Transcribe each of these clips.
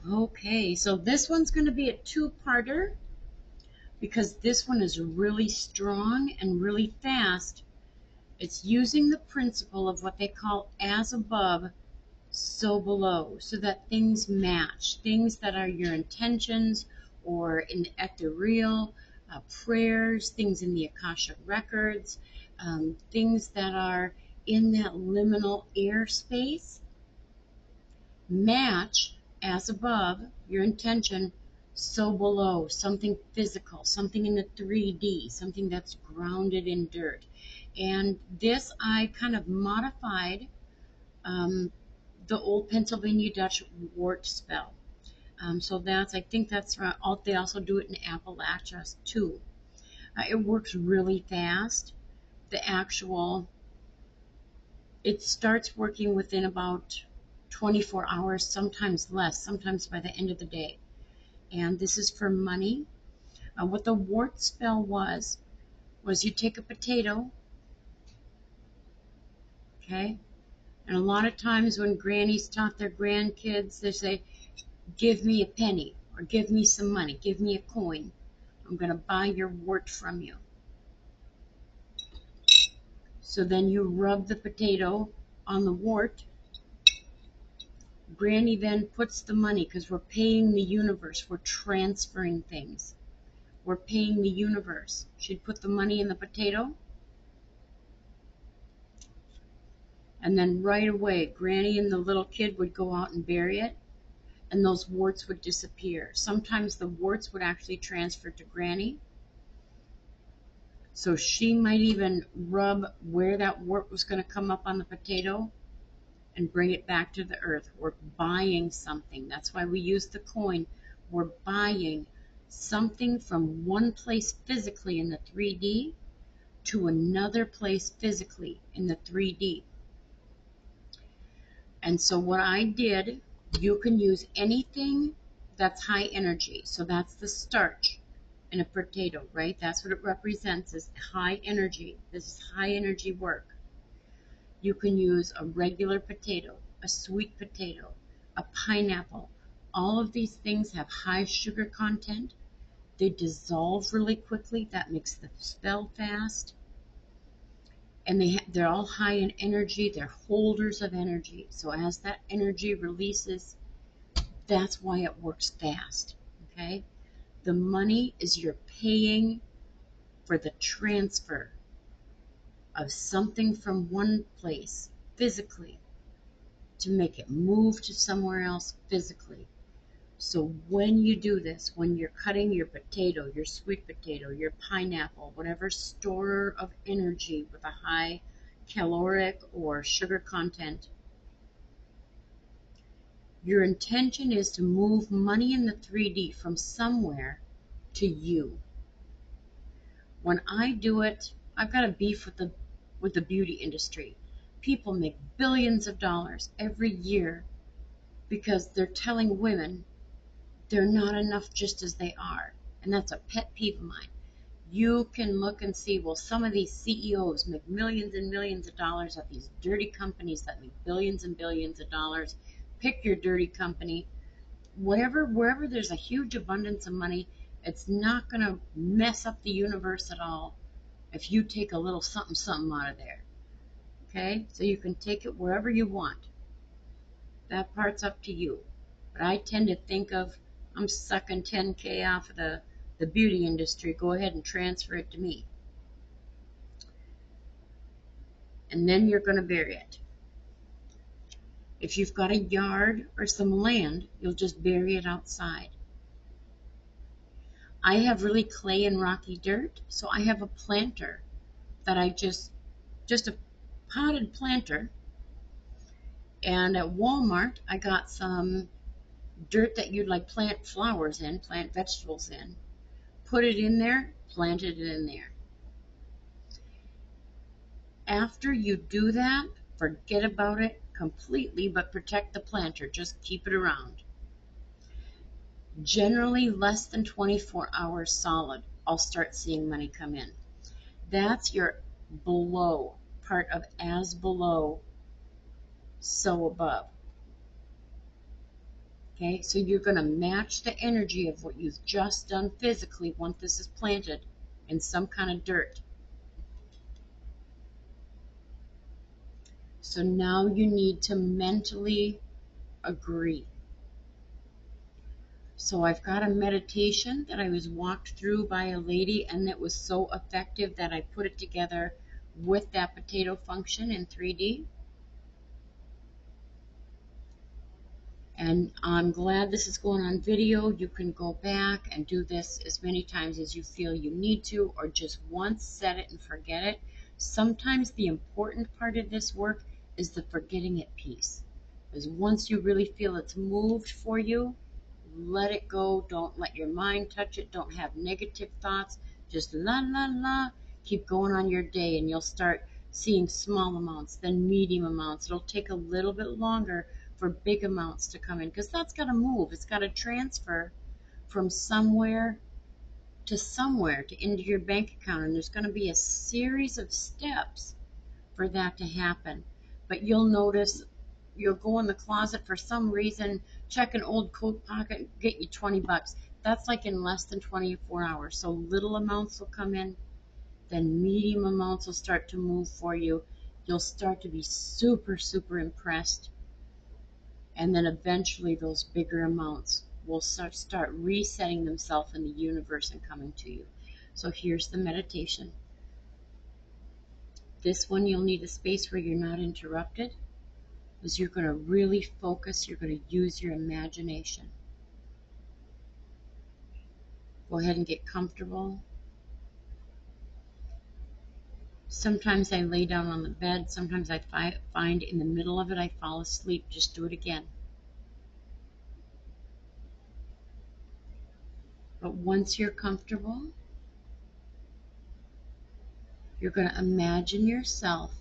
Okay, so this one's going to be a two-parter because this one is really strong and really fast. It's using the principle of what they call as above, so below, so that things match. Things that are your intentions or in the ethereal, prayers, things in the Akashic records, things that are in that liminal airspace match as above, your intention, so below, something physical, something in the 3D, something that's grounded in dirt. And this I kind of modified um, the old Pennsylvania Dutch wart spell. So I think that's right. They also do it in Appalachia too. It works really fast. The actual, it starts working within about 24 hours, sometimes less, sometimes by the end of the day. And this is for money. What the wart spell was you take a potato, okay? And a lot of times when grannies taught their grandkids, they say, give me a penny or give me some money, give me a coin. I'm going to buy your wart from you. So then you rub the potato on the wart. Granny then puts the money because we're paying the universe. We're transferring things. We're paying the universe. She'd put the money in the potato. And then right away, Granny and the little kid would go out and bury it. And those warts would disappear. Sometimes the warts would actually transfer to Granny. So she might even rub where that wart was going to come up on the potato and bring it back to the earth. We're buying something. That's why we use the coin. We're buying something from one place physically in the 3D to another place physically in the 3D. And so what I did, you can use anything that's high energy. So that's the starch in a potato, right? That's what it represents, is high energy. This is high energy work. You can use a regular potato, a sweet potato, a pineapple. All of these things have high sugar content. They dissolve really quickly. That makes the spell fast. And they're all high in energy. They're holders of energy. So as that energy releases, that's why it works fast. Okay? The money is you're paying for the transfer of something from one place physically to make it move to somewhere else physically. So when you do this, when you're cutting your potato, your sweet potato, your pineapple, whatever store of energy with a high caloric or sugar content, your intention is to move money in the 3D from somewhere to you. When I do it, I've got a beef with the beauty industry. People make billions of dollars every year because they're telling women they're not enough just as they are. And that's a pet peeve of mine. You can look and see, well, some of these CEOs make millions and millions of dollars at these dirty companies that make billions and billions of dollars. Pick your dirty company. Wherever there's a huge abundance of money, it's not going to mess up the universe at all if you take a little something something out of there. Okay? So you can take it wherever you want. That part's up to you. But I tend to think of, I'm sucking 10K off of the beauty industry. Go ahead and transfer it to me. And then you're going to bury it. If you've got a yard or some land, you'll just bury it outside. I have really clay and rocky dirt, so I have a planter that I just a potted planter. And at Walmart, I got some dirt that you'd like plant flowers in, plant vegetables in. Put it in there, planted it in there. After you do that, forget about it completely, but protect the planter. Just keep it around. Generally less than 24 hours solid, I'll start seeing money come in. That's your below part of as below, so above. Okay, so you're going to match the energy of what you've just done physically once this is planted in some kind of dirt. So now you need to mentally agree. So I've got a meditation that I was walked through by a lady, and it was so effective that I put it together with that potato function in 3D. And I'm glad this is going on video. You can go back and do this as many times as you feel you need to, or just once set it and forget it. Sometimes the important part of this work is the forgetting it piece. Because once you really feel it's moved for you, let it go. Don't let your mind touch it. Don't have negative thoughts. Just la la la. Keep going on your day, and you'll start seeing small amounts, then medium amounts. It'll take a little bit longer for big amounts to come in because that's got to move. It's got to transfer from somewhere to into your bank account, and there's going to be a series of steps for that to happen. But you'll notice you'll go in the closet for some reason, check an old coat pocket, get you $20. That's like in less than 24 hours. So little amounts will come in, then medium amounts will start to move for you. You'll start to be super, super impressed. And then eventually those bigger amounts will start resetting themselves in the universe and coming to you. So here's the meditation. This one you'll need a space where you're not interrupted, because you're going to really focus, you're going to use your imagination. Go ahead and get comfortable. Sometimes I lay down on the bed, sometimes I find in the middle of it I fall asleep. Just do it again. But once you're comfortable, you're going to imagine yourself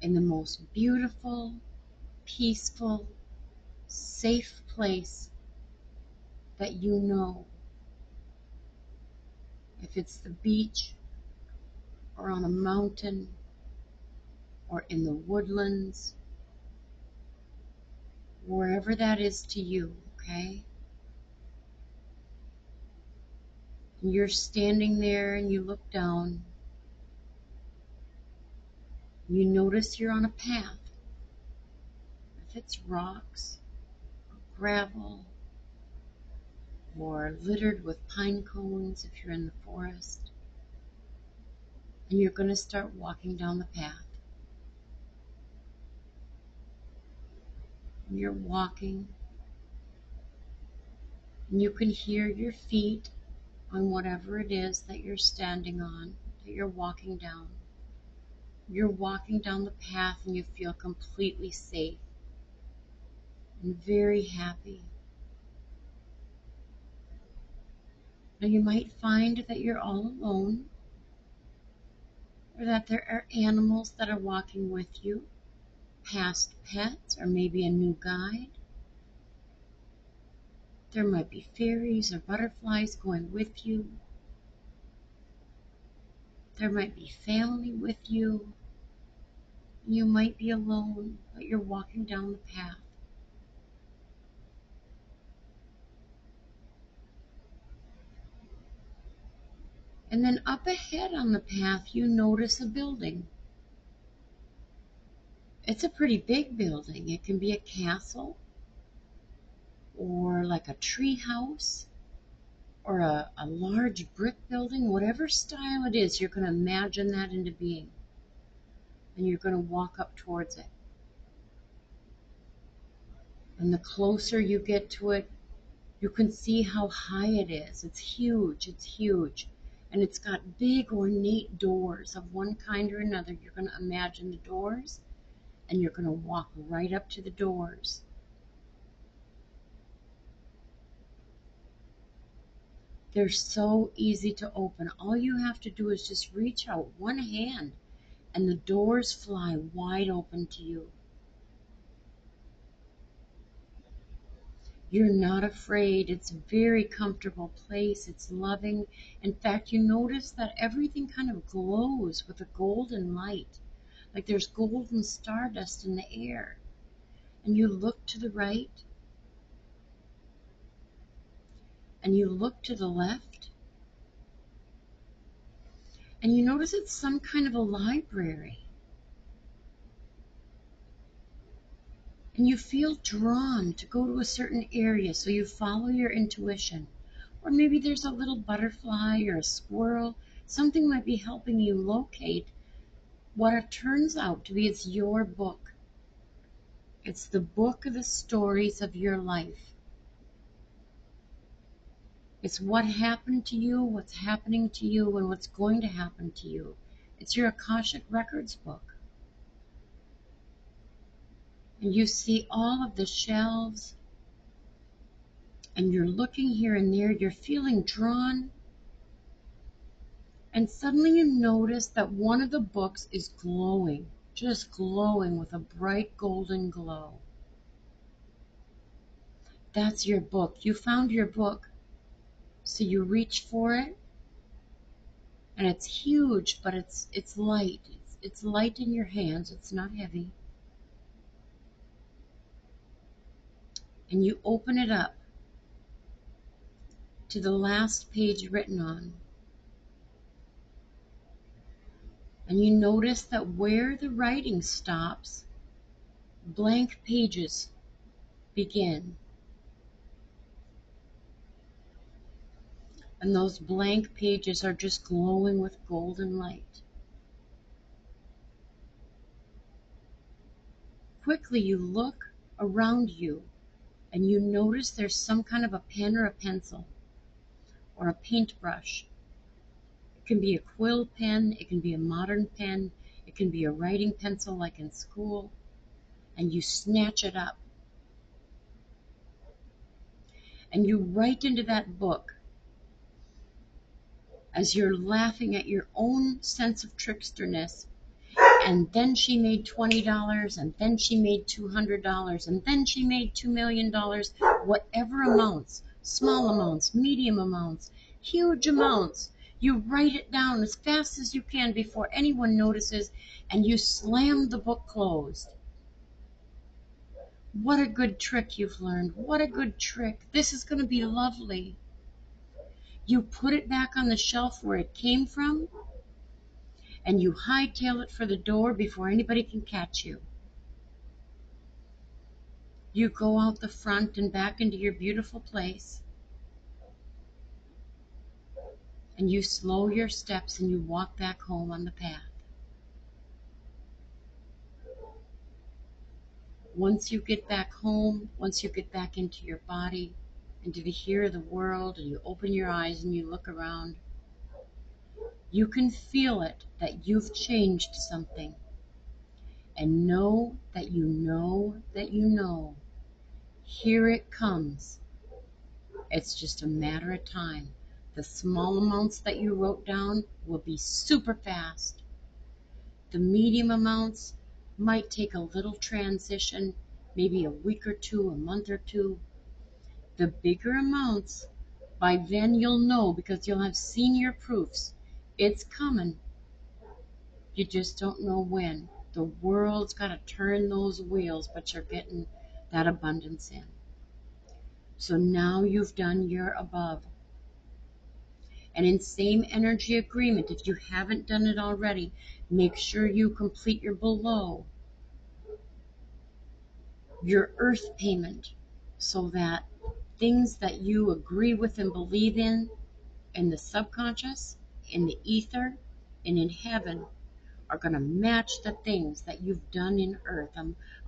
in the most beautiful, peaceful, safe place that you know. If it's the beach, or on a mountain, or in the woodlands, wherever that is to you, okay? And you're standing there and you look down. You notice you're on a path. If it's rocks, or gravel, or littered with pine cones if you're in the forest, and you're going to start walking down the path. And you're walking, and you can hear your feet on whatever it is that you're standing on, that you're walking down. You're walking down the path and you feel completely safe and very happy. Now you might find that you're all alone, or that there are animals that are walking with you, past pets, or maybe a new guide. There might be fairies or butterflies going with you. There might be family with you. You might be alone, but you're walking down the path. And then up ahead on the path, you notice a building. It's a pretty big building. It can be a castle, or like a tree house, or a large brick building. Whatever style it is, you're going to imagine that into being. And you're going to walk up towards it. And the closer you get to it, you can see how high it is. It's huge. It's huge. And it's got big ornate doors of one kind or another. You're going to imagine the doors, and you're going to walk right up to the doors. They're so easy to open. All you have to do is just reach out one hand, and the doors fly wide open to you. You're not afraid. It's a very comfortable place. It's loving. In fact, you notice that everything kind of glows with a golden light, like there's golden stardust in the air. And you look to the right, and you look to the left, and you notice it's some kind of a library. And you feel drawn to go to a certain area, so you follow your intuition. Or maybe there's a little butterfly or a squirrel. Something might be helping you locate what it turns out to be. It's your book. It's the book of the stories of your life. It's what happened to you, what's happening to you, and what's going to happen to you. It's your Akashic Records book. And you see all of the shelves, and you're looking here and there, you're feeling drawn, and suddenly you notice that one of the books is glowing, just glowing with a bright golden glow. That's your book. You found your book. So you reach for it, and it's huge, but it's light. It's light in your hands. It's not heavy. And you open it up to the last page written on. And you notice that where the writing stops, blank pages begin. And those blank pages are just glowing with golden light. Quickly you look around you, and you notice there's some kind of a pen or a pencil or a paintbrush. It can be a quill pen, it can be a modern pen, it can be a writing pencil like in school, and you snatch it up. And you write into that book as you're laughing at your own sense of tricksterness. And then she made $20, and then she made $200, and then she made $2 million, whatever amounts, small amounts, medium amounts, huge amounts. You write it down as fast as you can before anyone notices, and you slam the book closed. What a good trick you've learned. What a good trick. This is going to be lovely. You put it back on the shelf where it came from, and you hightail it for the door before anybody can catch you. You go out the front and back into your beautiful place, and you slow your steps and you walk back home on the path. Once you get back home, once you get back into your body, into the here of the world, and you open your eyes and you look around, you can feel it that you've changed something. And know that you know that you know. Here it comes. It's just a matter of time. The small amounts that you wrote down will be super fast. The medium amounts might take a little transition, maybe a week or two, a month or two. The bigger amounts, by then you'll know because you'll have seen your proofs. It's coming. You just don't know when. The world's got to turn those wheels, but you're getting that abundance in. So now you've done your above. And in same energy agreement, if you haven't done it already, make sure you complete your below, your earth payment, so that things that you agree with and believe in the subconscious, in the ether, and in heaven, are going to match the things that you've done in earth,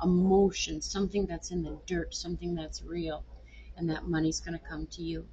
emotion, something that's in the dirt, something that's real, and that money's going to come to you.